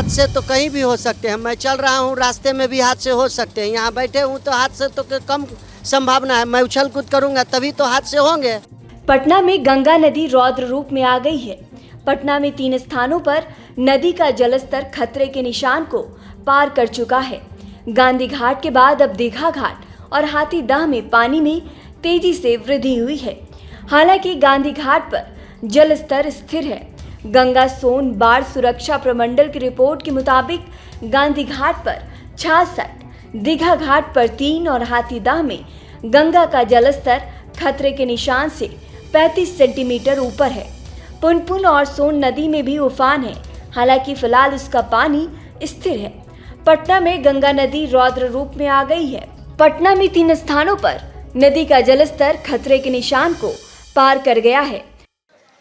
हादसे तो कहीं भी हो सकते हैं। मैं चल रहा हूँ, रास्ते में भी हादसे हो सकते हैं। यहाँ बैठे हूँ तो हादसे तो कम संभावना है। मैं उछल कूद करूँगा तभी तो हादसे होंगे। पटना में गंगा नदी रौद्र रूप में आ गई है। पटना में 3 स्थानों पर नदी का जलस्तर खतरे के निशान को पार कर चुका है। गांधी घाट के बाद अब दीघा घाट और हाथीदह में पानी में तेजी से वृद्धि हुई है। हालांकि गांधी घाट पर जलस्तर स्थिर है। गंगा सोन बाढ़ सुरक्षा प्रमंडल की रिपोर्ट के मुताबिक गांधी घाट पर 66, दीघा घाट पर 3 और हाथीदह में गंगा का जलस्तर खतरे के निशान से 35 सेंटीमीटर ऊपर है। पुनपुन और सोन नदी में भी उफान है। हालांकि फिलहाल उसका पानी स्थिर है। पटना में गंगा नदी रौद्र रूप में आ गई है। पटना में 3 स्थानों पर नदी का जलस्तर खतरे के निशान को पार कर गया है।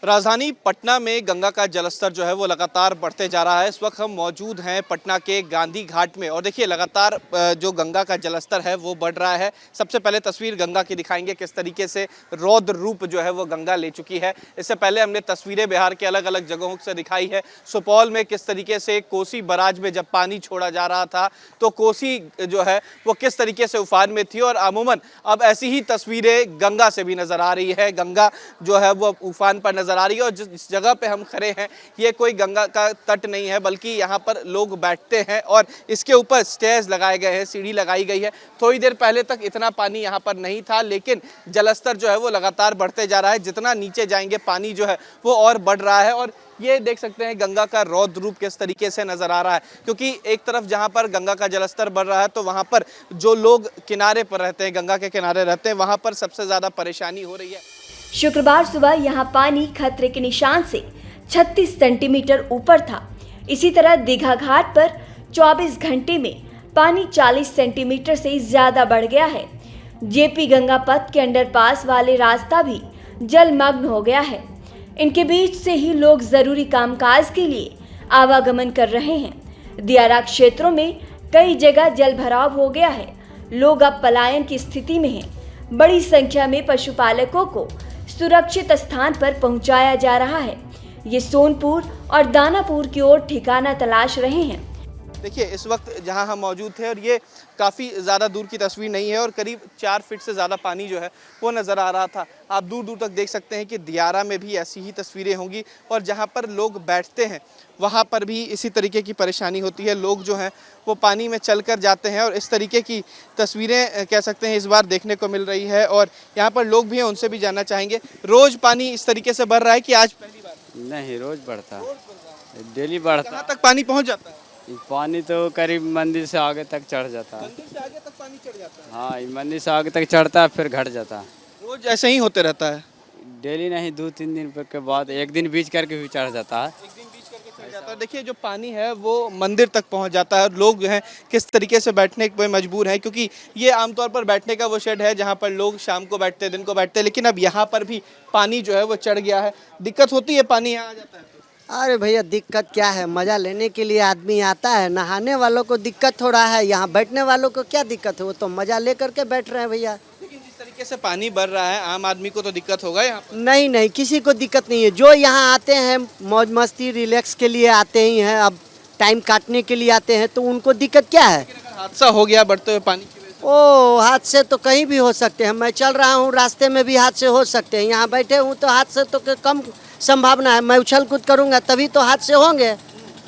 राजधानी पटना में गंगा का जलस्तर जो है वो लगातार बढ़ते जा रहा है। इस वक्त हम मौजूद हैं पटना के गांधी घाट में और देखिए लगातार जो गंगा का जलस्तर है वो बढ़ रहा है। सबसे पहले तस्वीर गंगा की दिखाएंगे, किस तरीके से रौद्र रूप जो है वो गंगा ले चुकी है। इससे पहले हमने तस्वीरें बिहार के अलग अलग जगहों से दिखाई है। सुपौल में किस तरीके से कोसी बराज में जब पानी छोड़ा जा रहा था तो कोसी जो है वो किस तरीके से उफान में थी और अमूमन अब ऐसी ही तस्वीरें गंगा से भी नजर आ रही है। गंगा जो है वो उफान पर आ रही है और जिस जगह पे हम खड़े हैं ये कोई गंगा का तट नहीं है, बल्कि यहाँ पर लोग बैठते हैं और इसके ऊपर स्टेयर्स लगाए गए हैं, सीढ़ी लगाई गई है। थोड़ी देर पहले तक इतना पानी यहाँ पर नहीं था, लेकिन जलस्तर जो है वो लगातार बढ़ते जा रहा है। जितना नीचे जाएंगे पानी जो है वो और बढ़ रहा है और ये देख सकते हैं गंगा का रौद्र रूप किस तरीके से नजर आ रहा है। क्योंकि एक तरफ जहां पर गंगा का जलस्तर बढ़ रहा है तो वहां पर जो लोग किनारे पर रहते हैं, गंगा के किनारे रहते हैं, वहां पर सबसे ज्यादा परेशानी हो रही है। शुक्रवार सुबह यहां पानी खतरे के निशान से 36 सेंटीमीटर ऊपर था। इसी तरह दीघा घाट पर 24 घंटे में पानी 40 सेंटीमीटर से ज्यादा बढ़ गया है। जेपी गंगा पथ के अंडरपास वाले रास्ता भी जलमग्न हो गया है। इनके बीच से ही लोग जरूरी कामकाज के लिए आवागमन कर रहे हैं। दियारा क्षेत्रों में कई जगह जल भराव हो गया है। लोग अब पलायन की स्थिति में हैं। बड़ी संख्या में पशुपालकों को सुरक्षित स्थान पर पहुंचाया जा रहा है। ये सोनपुर और दानापुर की ओर ठिकाना तलाश रहे हैं। देखिए इस वक्त जहां हम मौजूद थे और ये काफ़ी ज़्यादा दूर की तस्वीर नहीं है और करीब 4 फीट से ज़्यादा पानी जो है वो नज़र आ रहा था। आप दूर दूर तक देख सकते हैं कि दियारा में भी ऐसी ही तस्वीरें होंगी और जहां पर लोग बैठते हैं वहां पर भी इसी तरीके की परेशानी होती है। लोग जो हैं वो पानी में चलकर जाते हैं और इस तरीके की तस्वीरें कह सकते हैं इस बार देखने को मिल रही है। और यहाँ पर लोग भी हैं, उनसे भी जानना चाहेंगे। रोज़ पानी इस तरीके से बढ़ रहा है कि आज पहली बार? नहीं, रोज़ बढ़ता है, डेली बढ़ता। कहाँ तक पानी पहुँच जाता है? पानी तो करीब मंदिर से आगे तक चढ़ जाता है। मंदिर से आगे तक पानी चढ़ जाता है? हाँ, मंदिर से आगे तक चढ़ता है फिर घट जाता है। रोज ऐसे ही होते रहता है? डेली नहीं, 2-3 दिन के बाद एक दिन बीच करके भी चढ़ जाता है। एक दिन बीच करके चढ़ जाता है। देखिए जो पानी है वो मंदिर तक पहुंच जाता है और लोग जो हैं किस तरीके से बैठने पे मजबूर हैं, क्योंकि ये आमतौर पर बैठने का वो शेड है जहाँ पर लोग शाम को बैठते हैं, दिन को बैठते हैं, लेकिन अब यहाँ पर भी पानी जो है वो चढ़ गया है। दिक्कत होती है पानी यहाँ आ जाता है? अरे भैया दिक्कत क्या है, मज़ा लेने के लिए आदमी आता है। नहाने वालों को दिक्कत हो रहा है, यहाँ बैठने वालों को क्या दिक्कत है? वो तो मज़ा ले करके बैठ रहे हैं भैया। लेकिन जिस तरीके से पानी बढ़ रहा है आम आदमी को तो दिक्कत होगा यहाँ पर? नहीं नहीं, किसी को दिक्कत नहीं है। जो यहाँ आते हैं मौज मस्ती रिलैक्स के लिए आते ही हैं, अब टाइम काटने के लिए आते हैं तो उनको दिक्कत क्या है? हादसा हो गया बढ़ते हुए पानी की वजह से? ओ, हादसे तो कहीं भी हो सकते हैं। मैं चल रहा हूँ, रास्ते में भी हादसे हो सकते हैं। यहाँ बैठे हूँ तो हादसे तो कम संभावना है। मैं उछल कूद करूँगा तभी तो हादसे होंगे।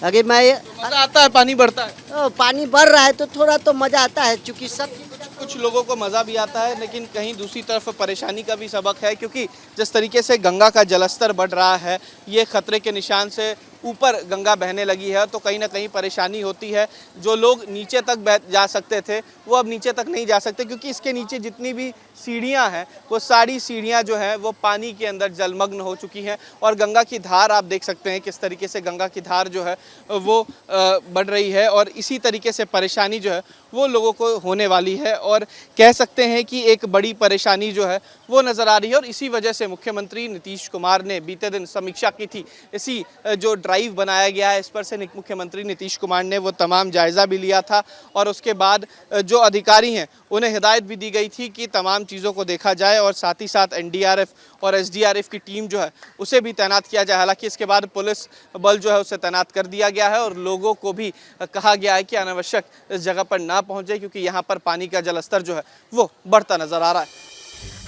अगर मैं मज़ा आता है पानी बढ़ता है? पानी बढ़ रहा है तो थोड़ा तो मज़ा आता है, क्योंकि सब कुछ लोगों को मज़ा भी आता है, लेकिन कहीं दूसरी तरफ परेशानी का भी सबक है। क्योंकि जिस तरीके से गंगा का जलस्तर बढ़ रहा है, ये खतरे के निशान से ऊपर गंगा बहने लगी है, तो कहीं ना कहीं परेशानी होती है। जो लोग नीचे तक जा सकते थे वो अब नीचे तक नहीं जा सकते, क्योंकि इसके नीचे जितनी भी सीढ़ियां हैं वो सारी सीढ़ियां जो हैं वो पानी के अंदर जलमग्न हो चुकी हैं। और गंगा की धार आप देख सकते हैं किस तरीके से गंगा की धार जो है वो बढ़ रही है और इसी तरीके से परेशानी जो है वो लोगों को होने वाली है। और कह सकते हैं कि एक बड़ी परेशानी जो है वो नज़र आ रही है और इसी वजह से मुख्यमंत्री नीतीश कुमार ने बीते दिन समीक्षा की थी इसी जो ड्राइव बनाया गया है, इस पर से मुख्यमंत्री नीतीश कुमार ने वो तमाम जायज़ा भी लिया था और उसके बाद जो अधिकारी हैं उन्हें हिदायत भी दी गई थी कि तमाम चीज़ों को देखा जाए और साथ ही साथ एनडीआरएफ और एसडीआरएफ की टीम जो है उसे भी तैनात किया जाए। हालांकि इसके बाद पुलिस बल जो है उसे तैनात कर दिया गया है और लोगों को भी कहा गया है कि अनावश्यक इस जगह पर ना पहुँचे, क्योंकि यहाँ पर पानी का जलस्तर जो है वो बढ़ता नज़र आ रहा है।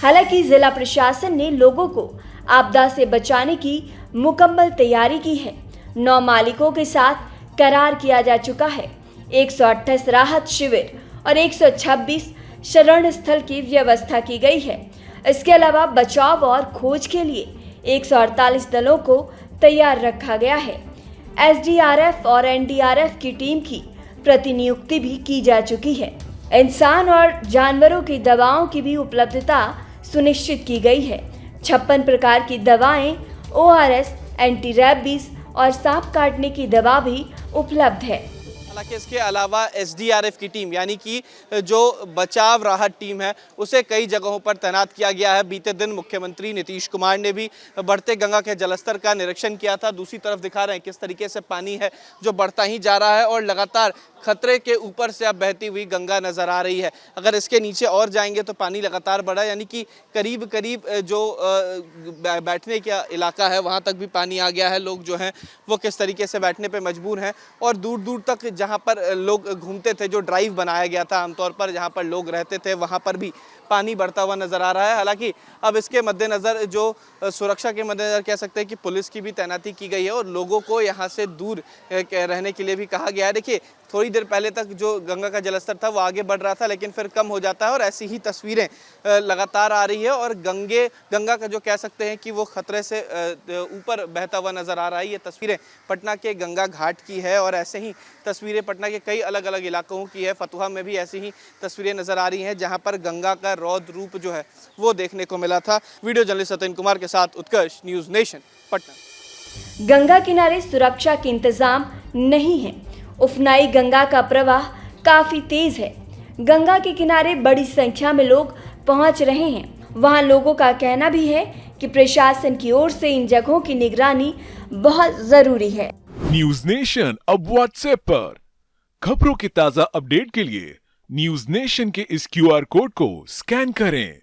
हालांकि जिला प्रशासन ने लोगों को आपदा से बचाने की मुकम्मल तैयारी की है। 9 मालिकों के साथ करार किया जा चुका है। 128 राहत शिविर और 126 शरण स्थल की व्यवस्था की गई है। इसके अलावा बचाव और खोज के लिए 148 दलों को तैयार रखा गया है। एसडीआरएफ और एनडीआरएफ की टीम की प्रतिनियुक्ति भी की जा चुकी है। इंसान और जानवरों की दवाओं की भी उपलब्धता सुनिश्चित की गई है। 56 प्रकार की दवाएं, ओआरएस, एंटी रैबीज और सांप काटने की दवा भी उपलब्ध है। हालांकि इसके अलावा एसडीआरएफ की टीम यानी कि जो बचाव राहत टीम है उसे कई जगहों पर तैनात किया गया है। बीते दिन मुख्यमंत्री नीतीश कुमार ने भी बढ़ते गंगा के जलस्तर का निरीक्षण किया था। दूसरी तरफ दिखा रहे हैं किस तरीके से पानी है जो बढ़ता ही जा रहा है और लगातार खतरे के ऊपर से अब बहती हुई गंगा नज़र आ रही है। अगर इसके नीचे और जाएंगे तो पानी लगातार बढ़ा, यानी कि करीब करीब जो बैठने का इलाका है वहाँ तक भी पानी आ गया है। लोग जो हैं वो किस तरीके से बैठने पे मजबूर हैं और दूर दूर तक जहाँ पर लोग घूमते थे, जो ड्राइव बनाया गया था आमतौर पर जहाँ पर लोग रहते थे, वहाँ पर भी पानी बढ़ता हुआ नज़र आ रहा है। हालांकि अब इसके मद्देनज़र जो सुरक्षा के मद्देनज़र कह सकते हैं कि पुलिस की भी तैनाती की गई है और लोगों को यहाँ से दूर रहने के लिए भी कहा गया है। देखिए, थोड़ी देर पहले तक जो गंगा का जलस्तर था वो आगे बढ़ रहा था, लेकिन फिर कम हो जाता है और ऐसी ही तस्वीरें लगातार आ रही है और गंगा का जो कह सकते हैं कि वो खतरे से ऊपर बहता हुआ नज़र आ रहा है। ये तस्वीरें पटना के गंगा घाट की है और ऐसे ही तस्वीरें पटना के कई अलग अलग इलाकों की है। फतुहा में भी ऐसी ही तस्वीरें नज़र आ रही हैं जहाँ पर गंगा का रौद्र रूप जो है वो देखने को मिला था। वीडियो जर्नलिस्ट सत्यन कुमार के साथ उत्कर्ष, न्यूज़ नेशन, पटना। गंगा किनारे सुरक्षा के इंतजाम नहीं है। उफनाई गंगा का प्रवाह काफी तेज है। गंगा के किनारे बड़ी संख्या में लोग पहुंच रहे हैं। वहां लोगों का कहना भी है कि प्रशासन की ओर से इन जगहों की निगरानी बहुत जरूरी है। न्यूज़ नेशन अब व्हाट्सएप पर खबरों की ताजा अपडेट के लिए न्यूज़ नेशन के इस QR कोड को स्कैन करें।